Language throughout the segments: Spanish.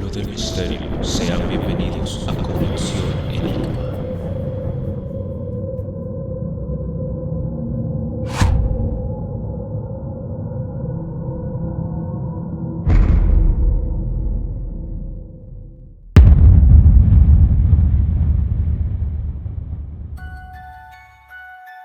Juego del Misterio. Sean bienvenidos a Conexión Enigma.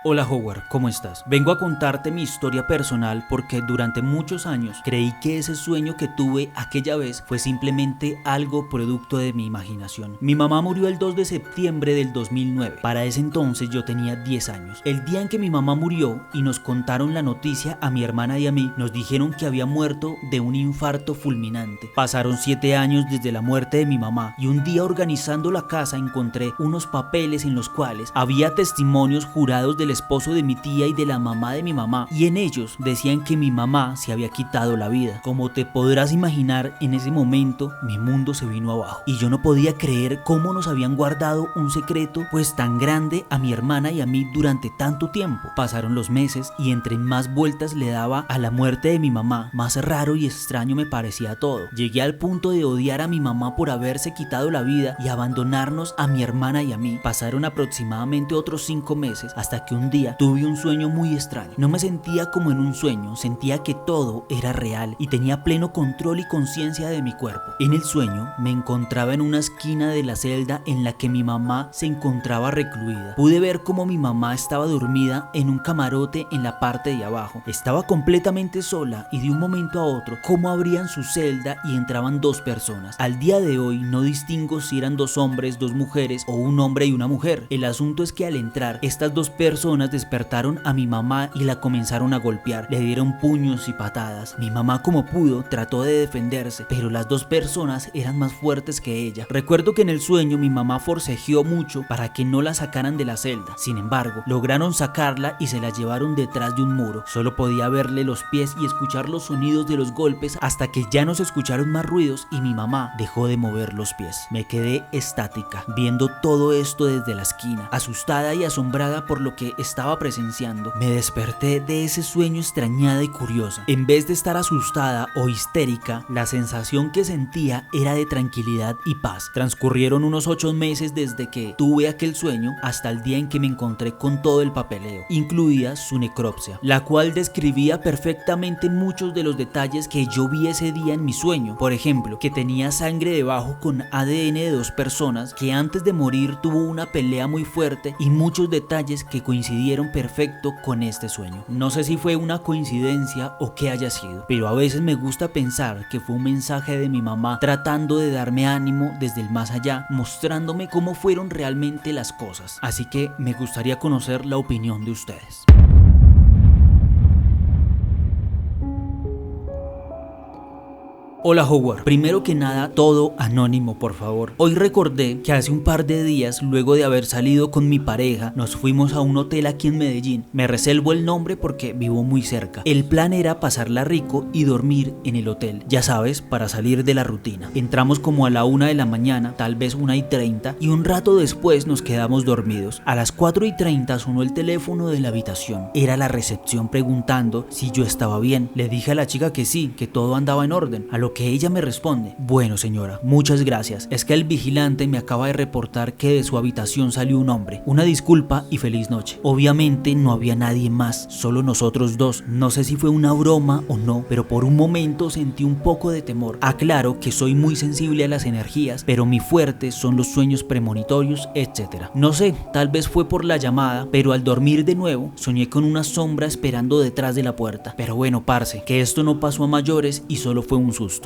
Hola Howard, ¿cómo estás? Vengo a contarte mi historia personal porque durante muchos años creí que ese sueño que tuve aquella vez fue simplemente algo producto de mi imaginación. Mi mamá murió el 2 de septiembre del 2009. Para ese entonces yo tenía 10 años. El día en que mi mamá murió y nos contaron la noticia a mi hermana y a mí, nos dijeron que había muerto de un infarto fulminante. Pasaron 7 años desde la muerte de mi mamá y un día organizando la casa encontré unos papeles en los cuales había testimonios jurados del esposo de mi tía y de la mamá de mi mamá, y en ellos decían que mi mamá se había quitado la vida. Como te podrás imaginar, en ese momento mi mundo se vino abajo y yo no podía creer cómo nos habían guardado un secreto pues tan grande a mi hermana y a mí durante tanto tiempo. Pasaron los meses y entre más vueltas le daba a la muerte de mi mamá, más raro y extraño me parecía todo. Llegué al punto de odiar a mi mamá por haberse quitado la vida y abandonarnos a mi hermana y a mí. Pasaron aproximadamente otros 5 meses hasta que un día tuve un sueño muy extraño. No me sentía como en un sueño, sentía que todo era real y tenía pleno control y conciencia de mi cuerpo. En el sueño me encontraba en una esquina de la celda en la que mi mamá se encontraba recluida. Pude ver cómo mi mamá estaba dormida en un camarote en la parte de abajo. Estaba completamente sola y de un momento a otro cómo abrían su celda y entraban 2 personas. Al día de hoy no distingo si eran 2 hombres, 2 mujeres o un hombre y una mujer. El asunto es que al entrar estas 2 personas despertaron a mi mamá y la comenzaron a golpear. Le dieron puños y patadas. Mi mamá como pudo trató de defenderse, pero las 2 personas eran más fuertes que ella. Recuerdo que en el sueño mi mamá forcejeó mucho para que no la sacaran de la celda. Sin embargo, lograron sacarla y se la llevaron detrás de un muro. Solo podía verle los pies y escuchar los sonidos de los golpes hasta que ya no se escucharon más ruidos y mi mamá dejó de mover los pies. Me quedé estática, viendo todo esto desde la esquina, asustada y asombrada por lo que estaba presenciando. Me desperté de ese sueño extrañada y curiosa. En vez de estar asustada o histérica, la sensación que sentía era de tranquilidad y paz. Transcurrieron unos 8 meses desde que tuve aquel sueño hasta el día en que me encontré con todo el papeleo, incluida su necropsia, la cual describía perfectamente muchos de los detalles que yo vi ese día en mi sueño. Por ejemplo, que tenía sangre debajo con ADN de 2 personas, que antes de morir tuvo una pelea muy fuerte y muchos detalles que coincidieron perfecto con este sueño. No sé si fue una coincidencia o qué haya sido, pero a veces me gusta pensar que fue un mensaje de mi mamá tratando de darme ánimo desde el más allá, mostrándome cómo fueron realmente las cosas. Así que me gustaría conocer la opinión de ustedes. Hola Howard, primero que nada todo anónimo por favor. Hoy recordé que hace un par de días, luego de haber salido con mi pareja, nos fuimos a un hotel aquí en Medellín. Me reservo el nombre porque vivo muy cerca. El plan era pasarla rico y dormir en el hotel, ya sabes, para salir de la rutina. Entramos como a la 1 de la mañana, tal vez 1:30, y un rato después nos quedamos dormidos. A las 4:30 sonó el teléfono de la habitación. Era la recepción preguntando si yo estaba bien. Le dije a la chica que sí, que todo andaba en orden, a lo que ella me responde: bueno señora, muchas gracias, es que el vigilante me acaba de reportar que de su habitación salió un hombre. Una disculpa y feliz noche. Obviamente no había nadie más, solo nosotros 2. No sé si fue una broma o no, pero por un momento sentí un poco de temor. Aclaro que soy muy sensible a las energías, pero mi fuerte son los sueños premonitorios, etc. No sé, tal vez fue por la llamada, pero al dormir de nuevo soñé con una sombra esperando detrás de la puerta. Pero bueno, parce, que esto no pasó a mayores y solo fue un susto.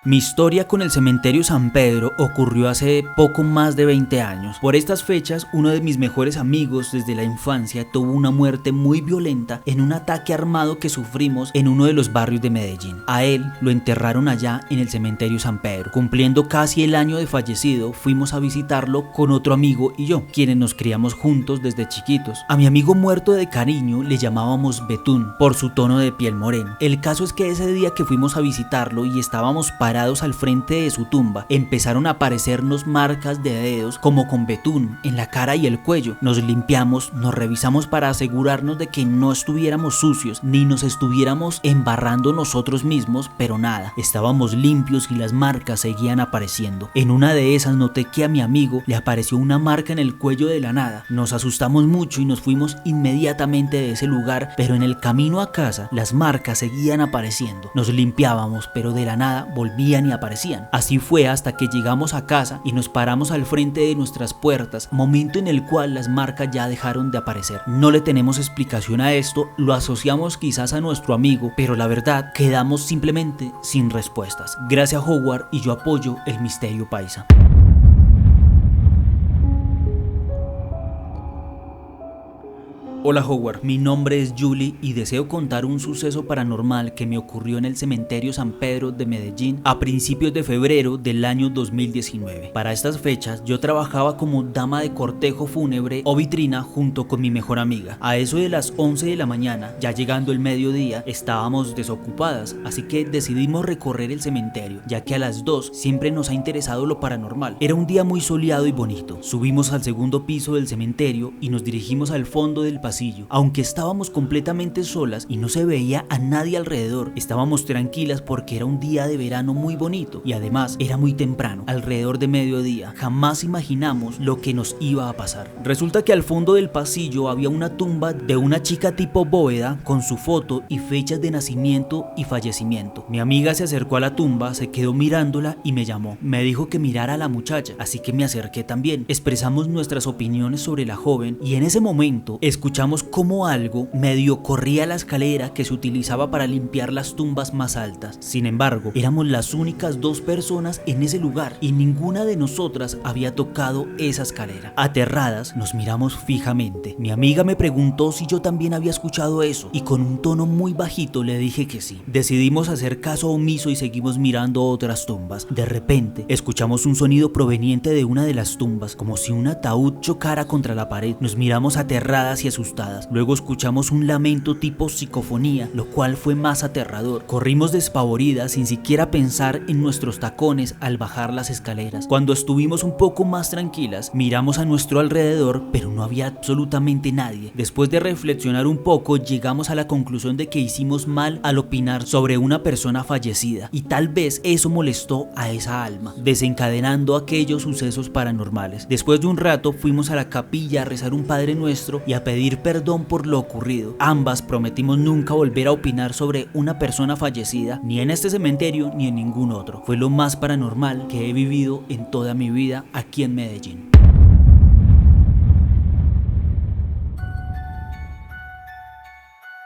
Mi historia con el cementerio San Pedro ocurrió hace poco más de 20 años. Por estas fechas, uno de mis mejores amigos desde la infancia tuvo una muerte muy violenta en un ataque armado que sufrimos en uno de los barrios de Medellín. A él lo enterraron allá en el cementerio San Pedro. Cumpliendo casi el año de fallecido, fuimos a visitarlo con otro amigo y yo, quienes nos criamos juntos desde chiquitos. A mi amigo muerto de cariño le llamábamos Betún por su tono de piel morena. El caso es que ese día que fuimos a visitarlo y estábamos parados parados al frente de su tumba, empezaron a aparecernos marcas de dedos como con betún en la cara y el cuello. Nos limpiamos, nos revisamos para asegurarnos de que no estuviéramos sucios ni nos estuviéramos embarrando nosotros mismos, pero nada, estábamos limpios y las marcas seguían apareciendo. En una de esas noté que a mi amigo le apareció una marca en el cuello de la nada. Nos asustamos mucho y nos fuimos inmediatamente de ese lugar, pero en el camino a casa las marcas seguían apareciendo. Nos limpiábamos, pero de la nada volvían y aparecían. Así fue hasta que llegamos a casa y nos paramos al frente de nuestras puertas, momento en el cual las marcas ya dejaron de aparecer. No le tenemos explicación a esto, lo asociamos quizás a nuestro amigo, pero la verdad quedamos simplemente sin respuestas. Gracias Howard, y yo apoyo el misterio paisa. Hola Howard, mi nombre es Julie y deseo contar un suceso paranormal que me ocurrió en el cementerio San Pedro de Medellín a principios de febrero del año 2019. Para estas fechas yo trabajaba como dama de cortejo fúnebre o vitrina junto con mi mejor amiga. A eso de las 11 de la mañana, ya llegando el mediodía, estábamos desocupadas, así que decidimos recorrer el cementerio, ya que a las 2 siempre nos ha interesado lo paranormal. Era un día muy soleado y bonito. Subimos al segundo piso del cementerio y nos dirigimos al fondo del pasillo. Aunque estábamos completamente solas y no se veía a nadie alrededor, estábamos tranquilas porque era un día de verano muy bonito y además era muy temprano, alrededor de mediodía. Jamás imaginamos lo que nos iba a pasar. Resulta que al fondo del pasillo había una tumba de una chica tipo bóveda con su foto y fechas de nacimiento y fallecimiento. Mi amiga se acercó a la tumba, se quedó mirándola y me llamó. Me dijo que mirara a la muchacha, así que me acerqué también. Expresamos nuestras opiniones sobre la joven y en ese momento escuchamos como algo medio corría la escalera que se utilizaba para limpiar las tumbas más altas. Sin embargo, éramos las únicas dos personas en ese lugar y ninguna de nosotras había tocado esa escalera. Aterradas, nos miramos fijamente. Mi amiga me preguntó si yo también había escuchado eso y con un tono muy bajito le dije que sí. Decidimos hacer caso omiso y seguimos mirando otras tumbas. De repente, escuchamos un sonido proveniente de una de las tumbas, como si un ataúd chocara contra la pared. Nos miramos aterradas y asustadas. Luego escuchamos un lamento tipo psicofonía, lo cual fue más aterrador. Corrimos despavoridas sin siquiera pensar en nuestros tacones al bajar las escaleras. Cuando estuvimos un poco más tranquilas, miramos a nuestro alrededor, pero no había absolutamente nadie. Después de reflexionar un poco, llegamos a la conclusión de que hicimos mal al opinar sobre una persona fallecida y tal vez eso molestó a esa alma, desencadenando aquellos sucesos paranormales. Después de un rato fuimos a la capilla a rezar un Padre Nuestro y a pedir perdón por lo ocurrido. Ambas prometimos nunca volver a opinar sobre una persona fallecida, ni en este cementerio ni en ningún otro. Fue lo más paranormal que he vivido en toda mi vida aquí en Medellín.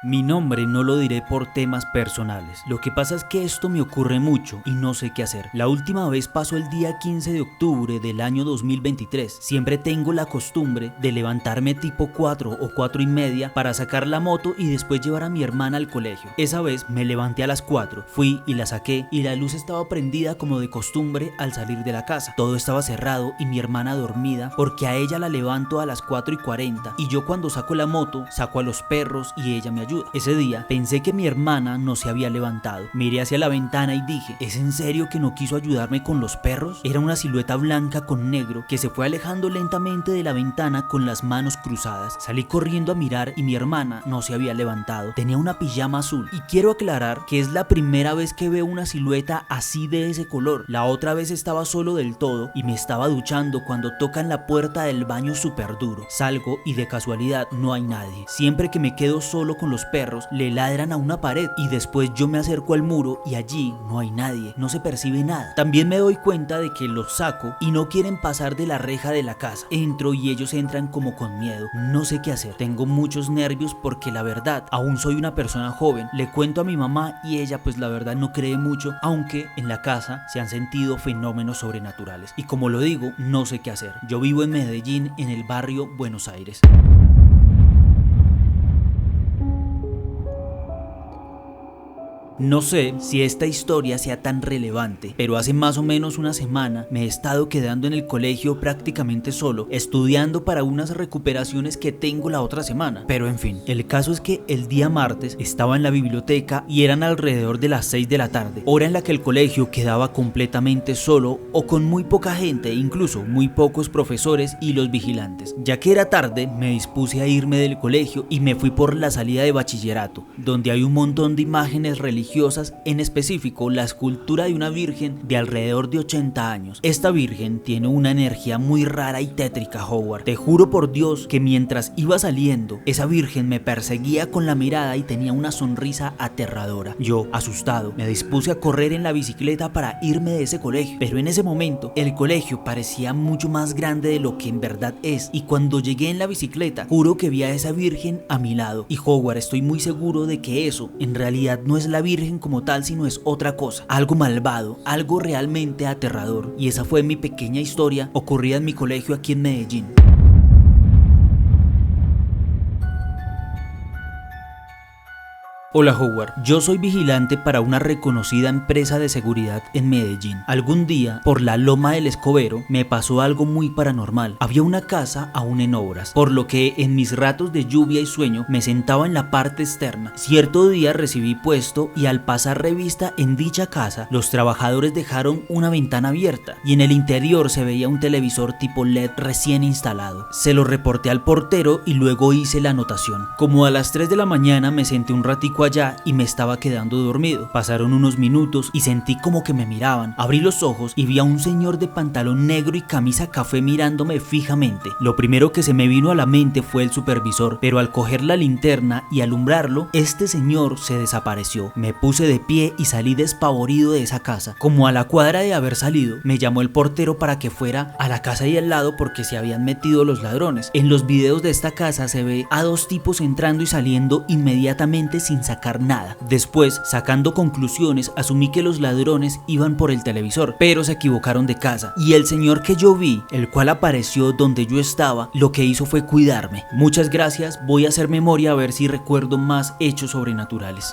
Mi nombre no lo diré por temas personales. Lo que pasa es que esto me ocurre mucho y no sé qué hacer. La última vez pasó el día 15 de octubre del año 2023. Siempre tengo la costumbre de levantarme tipo 4 o 4:30 para sacar la moto y después llevar a mi hermana al colegio. Esa vez me levanté a las 4, fui y la saqué y la luz estaba prendida como de costumbre al salir de la casa. Todo estaba cerrado y mi hermana dormida porque a ella la levanto a las 4:40 y yo cuando saco la moto saco a los perros y ella me ayuda. Ese día pensé que mi hermana no se había levantado. Miré hacia la ventana y dije, ¿es en serio que no quiso ayudarme con los perros? Era una silueta blanca con negro que se fue alejando lentamente de la ventana con las manos cruzadas. Salí corriendo a mirar y mi hermana no se había levantado. Tenía una pijama azul y quiero aclarar que es la primera vez que veo una silueta así de ese color. La otra vez estaba solo del todo y me estaba duchando cuando tocan la puerta del baño súper duro. Salgo y de casualidad no hay nadie. Siempre que me quedo solo con los perros le ladran a una pared y después yo me acerco al muro y allí no hay nadie, no se percibe nada. También me doy cuenta de que los saco y no quieren pasar de la reja de la casa. Entro y ellos entran como con miedo. No sé qué hacer. Tengo muchos nervios porque la verdad aún soy una persona joven. Le cuento a mi mamá y ella pues la verdad no cree mucho, aunque en la casa se han sentido fenómenos sobrenaturales. Y como lo digo, no sé qué hacer. Yo vivo en Medellín, en el barrio Buenos Aires. No sé si esta historia sea tan relevante, pero hace más o menos una semana me he estado quedando en el colegio prácticamente solo, estudiando para unas recuperaciones que tengo la otra semana. Pero en fin, el caso es que el día martes estaba en la biblioteca y eran alrededor de las 6 de la tarde, hora en la que el colegio quedaba completamente solo o con muy poca gente, incluso muy pocos profesores y los vigilantes. Ya que era tarde, me dispuse a irme del colegio y me fui por la salida de bachillerato, donde hay un montón de imágenes religiosas, en específico la escultura de una virgen de alrededor de 80 años. Esta virgen tiene una energía muy rara y tétrica, Howard. Te juro por Dios que mientras iba saliendo, esa virgen me perseguía con la mirada y tenía una sonrisa aterradora. Yo, asustado, me dispuse a correr en la bicicleta para irme de ese colegio, pero en ese momento el colegio parecía mucho más grande de lo que en verdad es, y cuando llegué en la bicicleta, juro que vi a esa virgen a mi lado. Y Howard, estoy muy seguro de que eso en realidad no es la virgen como tal, sino es otra cosa, algo malvado, algo realmente aterrador. Y esa fue mi pequeña historia ocurrida en mi colegio aquí en Medellín. Hola Howard, yo soy vigilante para una reconocida empresa de seguridad en Medellín. Algún día, por la Loma del Escobero, me pasó algo muy paranormal. Había una casa aún en obras, por lo que en mis ratos de lluvia y sueño me sentaba en la parte externa. Cierto día recibí puesto y al pasar revista en dicha casa, los trabajadores dejaron una ventana abierta y en el interior se veía un televisor tipo LED recién instalado. Se lo reporté al portero y luego hice la anotación. Como a las 3 de la mañana me senté un ratico allá y me estaba quedando dormido. Pasaron unos minutos y sentí como que me miraban. Abrí los ojos y vi a un señor de pantalón negro y camisa café mirándome fijamente. Lo primero que se me vino a la mente fue el supervisor, pero al coger la linterna y alumbrarlo, este señor se desapareció. Me puse de pie y salí despavorido de esa casa. Como a la cuadra de haber salido, me llamó el portero para que fuera a la casa de al lado porque se habían metido los ladrones. En los videos de esta casa se ve a dos tipos entrando y saliendo inmediatamente sin sacar nada. Después, sacando conclusiones, asumí que los ladrones iban por el televisor, pero se equivocaron de casa y el señor que yo vi, el cual apareció donde yo estaba, lo que hizo fue cuidarme. Muchas gracias, voy a hacer memoria a ver si recuerdo más hechos sobrenaturales.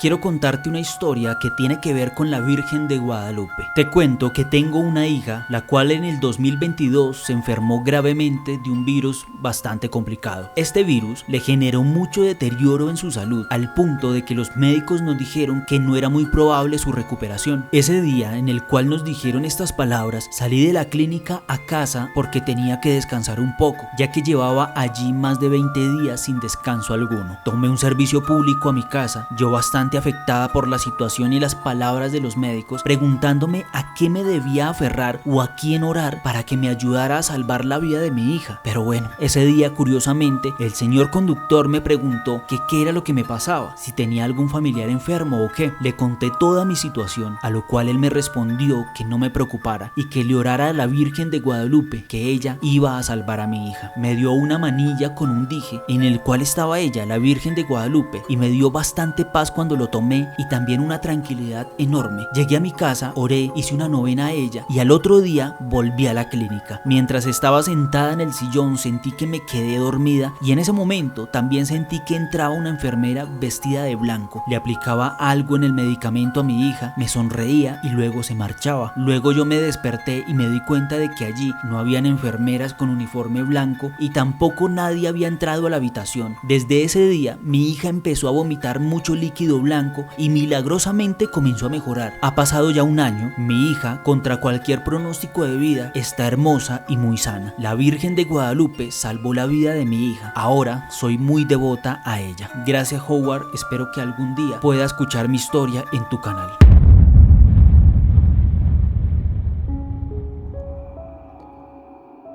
Quiero contarte una historia que tiene que ver con la Virgen de Guadalupe. Te cuento que tengo una hija, la cual en el 2022 se enfermó gravemente de un virus bastante complicado. Este virus le generó mucho deterioro en su salud, al punto de que los médicos nos dijeron que no era muy probable su recuperación. Ese día en el cual nos dijeron estas palabras, salí de la clínica a casa porque tenía que descansar un poco, ya que llevaba allí más de 20 días sin descanso alguno. Tomé un servicio público a mi casa, yo bastante afectada por la situación y las palabras de los médicos, preguntándome a qué me debía aferrar o a quién orar para que me ayudara a salvar la vida de mi hija. Pero bueno, ese día curiosamente el señor conductor me preguntó que qué era lo que me pasaba, si tenía algún familiar enfermo o qué. Le conté toda mi situación, a lo cual él me respondió que no me preocupara y que le orara a la Virgen de Guadalupe, que ella iba a salvar a mi hija. Me dio una manilla con un dije en el cual estaba ella, la Virgen de Guadalupe, y me dio bastante paz cuando lo tomé y también una tranquilidad enorme. Llegué a mi casa, oré, hice una novena a ella y al otro día volví a la clínica. Mientras estaba sentada en el sillón sentí que me quedé dormida y en ese momento también sentí que entraba una enfermera vestida de blanco. Le aplicaba algo en el medicamento a mi hija, me sonreía y luego se marchaba. Luego yo me desperté y me di cuenta de que allí no habían enfermeras con uniforme blanco y tampoco nadie había entrado a la habitación. Desde ese día mi hija empezó a vomitar mucho líquido blanco y milagrosamente comenzó a mejorar. Ha pasado ya un año, mi hija, contra cualquier pronóstico de vida, está hermosa y muy sana. La Virgen de Guadalupe salvó la vida de mi hija. Ahora soy muy devota a ella. Gracias Howard, espero que algún día pueda escuchar mi historia en tu canal.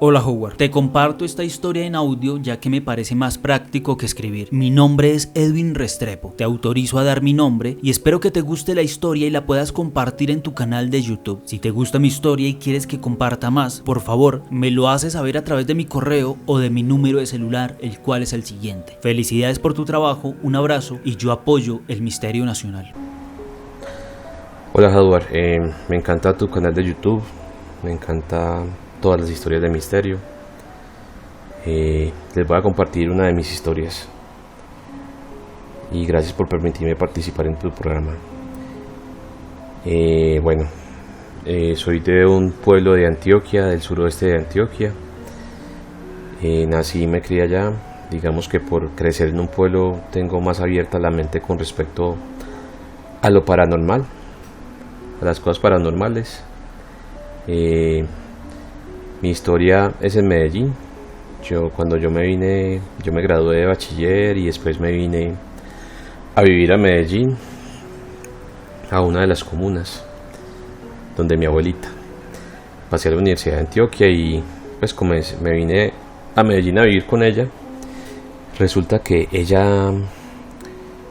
Hola Howard, te comparto esta historia en audio ya que me parece más práctico que escribir. Mi nombre es Edwin Restrepo, te autorizo a dar mi nombre y espero que te guste la historia y la puedas compartir en tu canal de YouTube. Si te gusta mi historia y quieres que comparta más, por favor me lo haces saber a través de mi correo o de mi número de celular, el cual es el siguiente. Felicidades por tu trabajo, un abrazo y yo apoyo el misterio nacional. Hola Edward, me encanta tu canal de YouTube, me encanta todas las historias de misterio. les voy a compartir una de mis historias. Y gracias por permitirme participar en tu programa. Bueno, soy de un pueblo de Antioquia, del suroeste de Antioquia. Nací y me crié allá. Digamos que por crecer en un pueblo tengo más abierta la mente con respecto a lo paranormal, a las cosas paranormales. Mi historia es en Medellín. Cuando yo me gradué de bachiller y después me vine a vivir a Medellín, a una de las comunas donde mi abuelita. Pasé a la Universidad de Antioquia y pues me vine a Medellín a vivir con ella. Resulta que ella,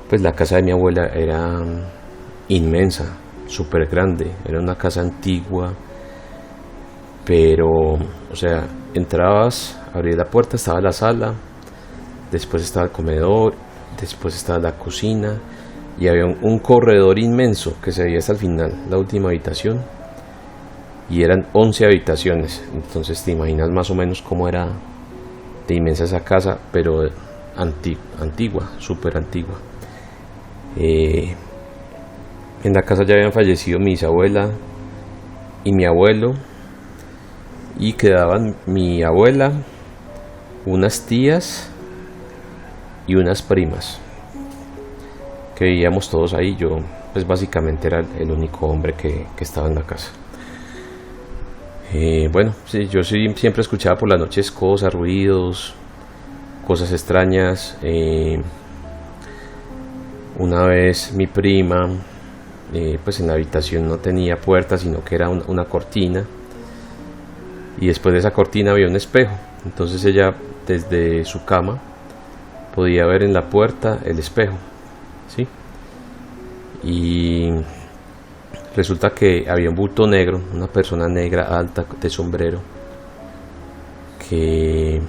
pues la casa de mi abuela era inmensa, súper grande, era una casa antigua, pero, o sea, entrabas, abrías la puerta, estaba la sala, después estaba el comedor, después estaba la cocina y había un corredor inmenso que se veía hasta el final, la última habitación, y eran 11 habitaciones. Entonces te imaginas más o menos cómo era de inmensa esa casa, pero antigua, súper antigua. En la casa ya habían fallecido mi bisabuela y mi abuelo, y quedaban mi abuela, unas tías y unas primas que vivíamos todos ahí. Yo pues básicamente era el único hombre que estaba en la casa. Bueno, sí, yo siempre escuchaba por las noches cosas, ruidos, cosas extrañas. Una vez mi prima, pues en la habitación no tenía puerta, sino que era una cortina, y después de esa cortina había un espejo. Entonces ella desde su cama podía ver en la puerta el espejo, ¿sí? Y resulta que había un bulto negro, una persona negra alta de sombrero, que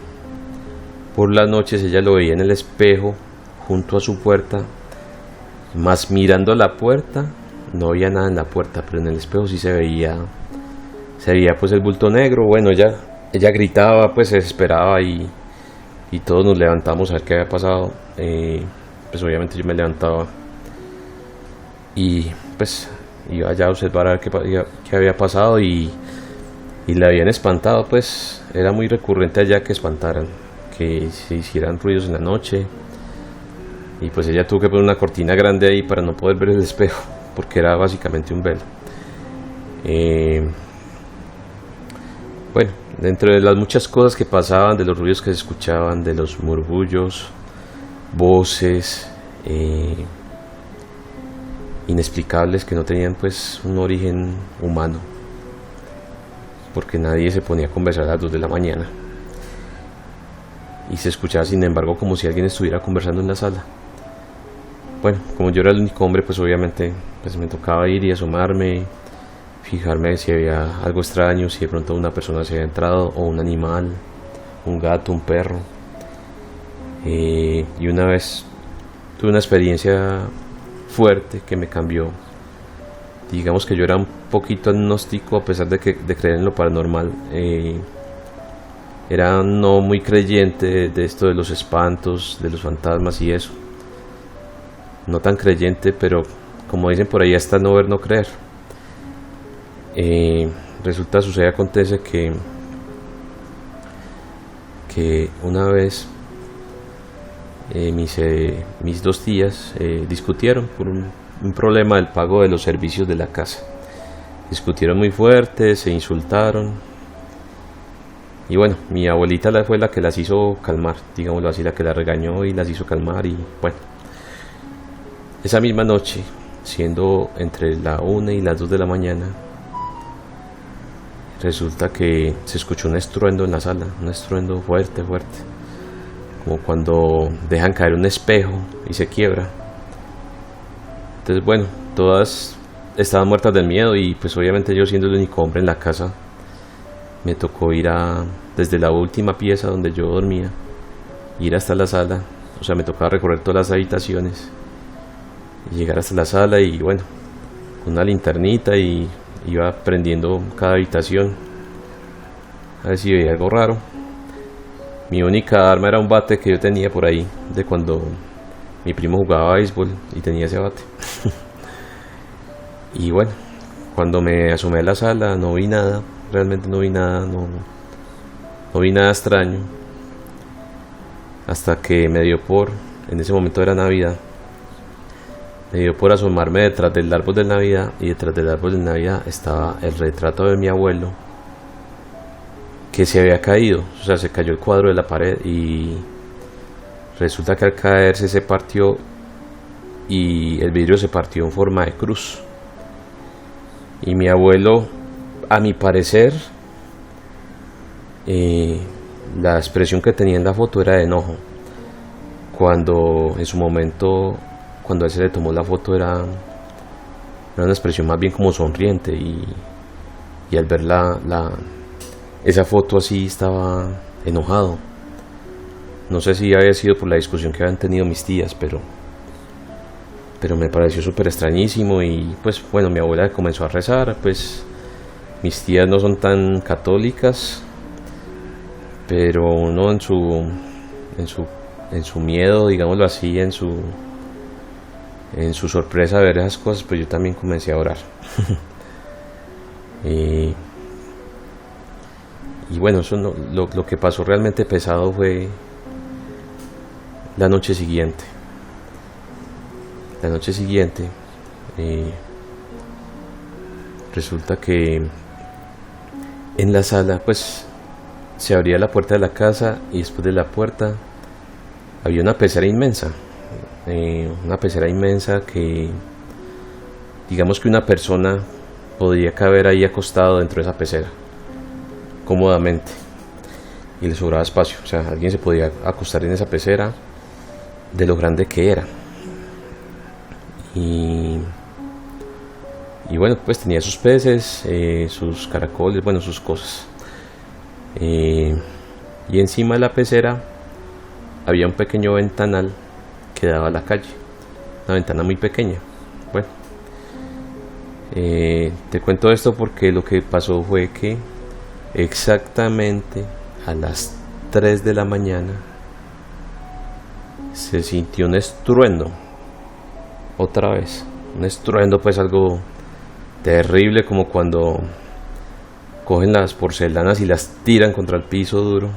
por las noches ella lo veía en el espejo junto a su puerta, más mirando a la puerta no había nada en la puerta, pero en el espejo sí se veía pues el bulto negro. Bueno, ella gritaba, pues se desesperaba, y todos nos levantamos a ver qué había pasado. Pues obviamente yo me levantaba y pues iba allá a observar a ver qué había pasado, y la habían espantado. Pues era muy recurrente allá que espantaran, que se hicieran ruidos en la noche, y pues ella tuvo que poner una cortina grande ahí para no poder ver el espejo, porque era básicamente un velo. Bueno, dentro de las muchas cosas que pasaban, de los ruidos que se escuchaban, de los murmullos, voces inexplicables que no tenían pues un origen humano, porque nadie se ponía a conversar a las 2 de la mañana, y se escuchaba sin embargo como si alguien estuviera conversando en la sala. Bueno, como yo era el único hombre, pues obviamente pues me tocaba ir y asomarme, fijarme si había algo extraño, si de pronto una persona se había entrado, o un animal, un gato, un perro. Y una vez tuve una experiencia fuerte que me cambió. Digamos que yo era un poquito agnóstico, a pesar de creer en lo paranormal. Era no muy creyente de esto de los espantos, de los fantasmas y eso. No tan creyente, pero como dicen por ahí, hasta no ver, no creer. Acontece que una vez mis 2 tías discutieron por un problema del pago de los servicios de la casa. Discutieron muy fuerte, se insultaron, y bueno, mi abuelita fue la que las hizo calmar, digámoslo así, la que las regañó y las hizo calmar. Y bueno, esa misma noche, siendo entre la 1 y las 2 de la mañana, resulta que se escuchó un estruendo en la sala, un estruendo fuerte, como cuando dejan caer un espejo y se quiebra. Entonces bueno, todas estaban muertas del miedo, y pues obviamente yo, siendo el único hombre en la casa, me tocó ir desde la última pieza donde yo dormía, ir hasta la sala. O sea, me tocaba recorrer todas las habitaciones y llegar hasta la sala, y bueno, con una linternita, y iba prendiendo cada habitación a ver si veía algo raro. Mi única arma era un bate que yo tenía por ahí, de cuando mi primo jugaba béisbol y tenía ese bate. Y bueno, cuando me asomé a la sala no vi nada, realmente no vi nada, no vi nada extraño. Hasta que me dio por, en ese momento era Navidad, me dio por asomarme detrás del árbol de Navidad, y detrás del árbol de Navidad estaba el retrato de mi abuelo, que se había caído, o sea, se cayó el cuadro de la pared y resulta que al caerse se partió y el vidrio se partió en forma de cruz. Y mi abuelo, a mi parecer, la expresión que tenía en la foto era de enojo, cuando en su momento, cuando a él se le tomó la foto, era una expresión más bien como sonriente, y al ver esa foto así estaba enojado. No sé si había sido por la discusión que habían tenido mis tías, pero me pareció súper extrañísimo. Y pues bueno, mi abuela comenzó a rezar. Pues mis tías no son tan católicas, pero uno en su miedo, digámoslo así, en su sorpresa de ver esas cosas, pues yo también comencé a orar. Y bueno, eso lo que pasó realmente pesado fue la noche siguiente. La noche siguiente resulta que en la sala pues se abría la puerta de la casa, y después de la puerta había una pecera inmensa. Una pecera inmensa que, digamos que una persona podría caber ahí acostado dentro de esa pecera cómodamente, y le sobraba espacio. O sea, alguien se podía acostar en esa pecera de lo grande que era. Y bueno, pues tenía sus peces, sus caracoles, bueno, sus cosas. Y encima de la pecera había un pequeño ventanal que daba a la calle, una ventana muy pequeña. Bueno, te cuento esto porque lo que pasó fue que exactamente a las 3 de la mañana se sintió un estruendo, otra vez, un estruendo, pues algo terrible, como cuando cogen las porcelanas y las tiran contra el piso duro,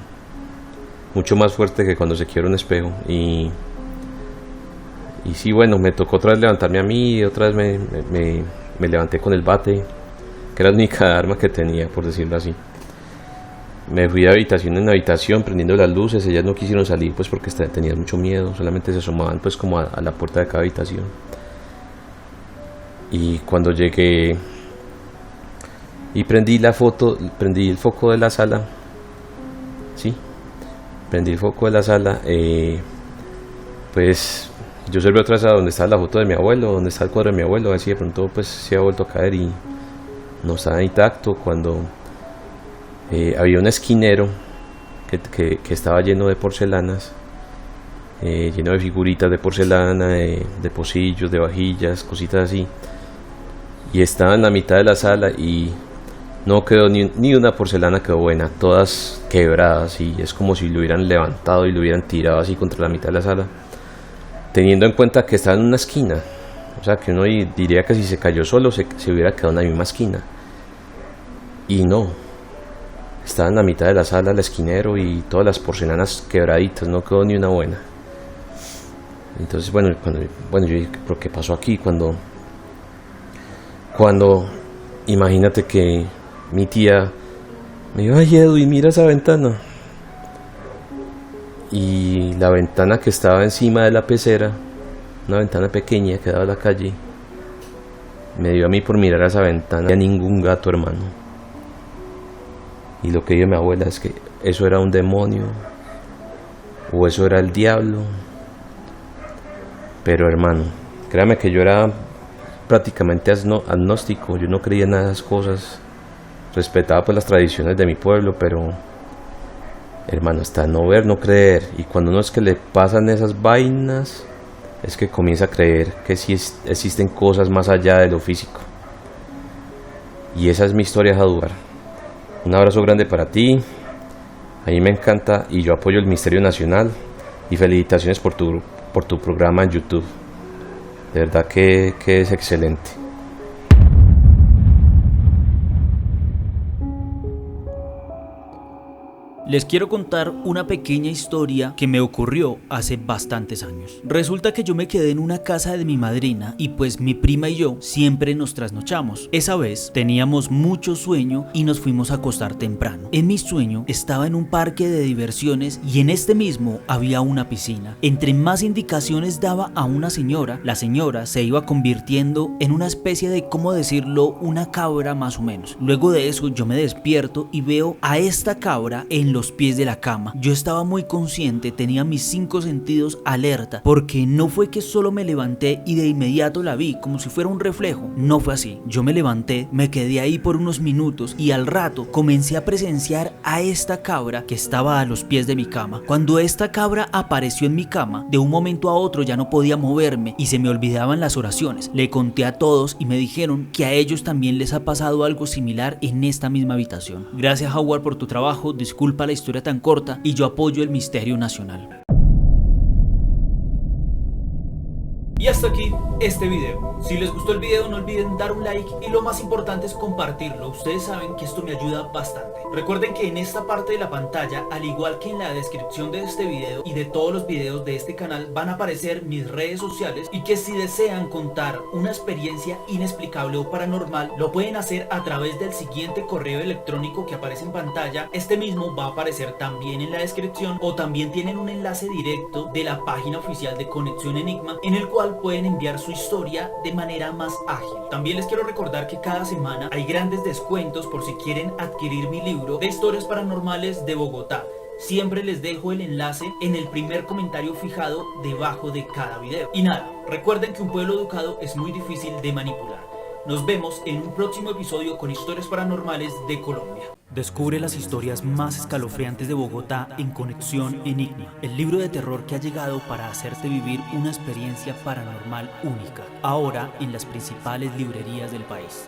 mucho más fuerte que cuando se quiebra un espejo. Y sí, bueno, me tocó otra vez levantarme a mí, y otra vez me levanté con el bate, que era la única arma que tenía, por decirlo así. Me fui de habitación en habitación prendiendo las luces. Ellas no quisieron salir pues porque tenían mucho miedo, solamente se asomaban pues como a la puerta de cada habitación. Y cuando llegué y prendí el foco de la sala, sí, prendí el foco de la sala, pues yo observé otra vez a donde estaba la foto de mi abuelo, donde está el cuadro de mi abuelo, a ver si de pronto pues se había vuelto a caer, y no estaba intacto. Cuando había un esquinero que estaba lleno de porcelanas, lleno de figuritas de porcelana, de pocillos, de vajillas, cositas así, y estaba en la mitad de la sala, y no quedó ni una porcelana quedó buena, todas quebradas, y es como si lo hubieran levantado y lo hubieran tirado así contra la mitad de la sala, teniendo en cuenta que estaba en una esquina. O sea, que uno diría que si se cayó solo se hubiera quedado en la misma esquina, y no, estaba en la mitad de la sala el esquinero y todas las porcelanas quebraditas, no quedó ni una buena. Entonces bueno, yo dije, ¿pero qué pasó aquí? Cuando imagínate que mi tía me dijo, ay Edwin, mira esa ventana. Y la ventana que estaba encima de la pecera, una ventana pequeña que daba a la calle, me dio a mí por mirar a esa ventana. No había ningún gato, hermano. Y lo que dijo mi abuela es que eso era un demonio, o eso era el diablo. Pero hermano, créame que yo era prácticamente agnóstico, yo no creía en nada de esas cosas, respetaba pues las tradiciones de mi pueblo, pero hermano, hasta no ver, no creer. Y cuando uno es que le pasan esas vainas, es que comienza a creer que sí existen cosas más allá de lo físico. Y esa es mi historia, Jaduar. Un abrazo grande para ti, A mí me encanta y yo apoyo el Misterio Nacional y felicitaciones por tu programa en YouTube. De verdad que es excelente. Les quiero contar una pequeña historia que me ocurrió hace bastantes años. Resulta que yo me quedé en una casa de mi madrina y pues mi prima y yo siempre nos trasnochamos. Esa vez teníamos mucho sueño y nos fuimos a acostar temprano. En mi sueño estaba en un parque de diversiones y en este mismo había una piscina. Entre más indicaciones daba a una señora, la señora se iba convirtiendo en una especie de, ¿cómo decirlo?, una cabra más o menos. Luego de eso yo me despierto y veo a esta cabra en los pies de la cama. Yo estaba muy consciente, tenía mis 5 sentidos alerta, porque no fue que solo me levanté y de inmediato la vi como si fuera un reflejo. No fue así. Yo me levanté, me quedé ahí por unos minutos y al rato comencé a presenciar a esta cabra que estaba a los pies de mi cama. Cuando esta cabra apareció en mi cama, de un momento a otro ya no podía moverme y se me olvidaban las oraciones. Le conté a todos y me dijeron que a ellos también les ha pasado algo similar en esta misma habitación. Gracias, Howard, por tu trabajo. Disculpa la historia tan corta y yo apoyo el Misterio Nacional. Y hasta aquí este video. Si les gustó el video no olviden dar un like y lo más importante es compartirlo. Ustedes saben que esto me ayuda bastante. Recuerden que en esta parte de la pantalla, al igual que en la descripción de este video y de todos los videos de este canal, van a aparecer mis redes sociales y que si desean contar una experiencia inexplicable o paranormal, lo pueden hacer a través del siguiente correo electrónico que aparece en pantalla. Este mismo va a aparecer también en la descripción, o también tienen un enlace directo de la página oficial de Conexión Enigma en el cual pueden enviar su historia de manera más ágil. También les quiero recordar que cada semana hay grandes descuentos por si quieren adquirir mi libro de historias paranormales de Bogotá. Siempre les dejo el enlace en el primer comentario fijado debajo de cada video. Y nada, recuerden que un pueblo educado es muy difícil de manipular. Nos vemos en un próximo episodio con historias paranormales de Colombia. Descubre las historias más escalofriantes de Bogotá en Conexión Enigma, el libro de terror que ha llegado para hacerte vivir una experiencia paranormal única, ahora en las principales librerías del país.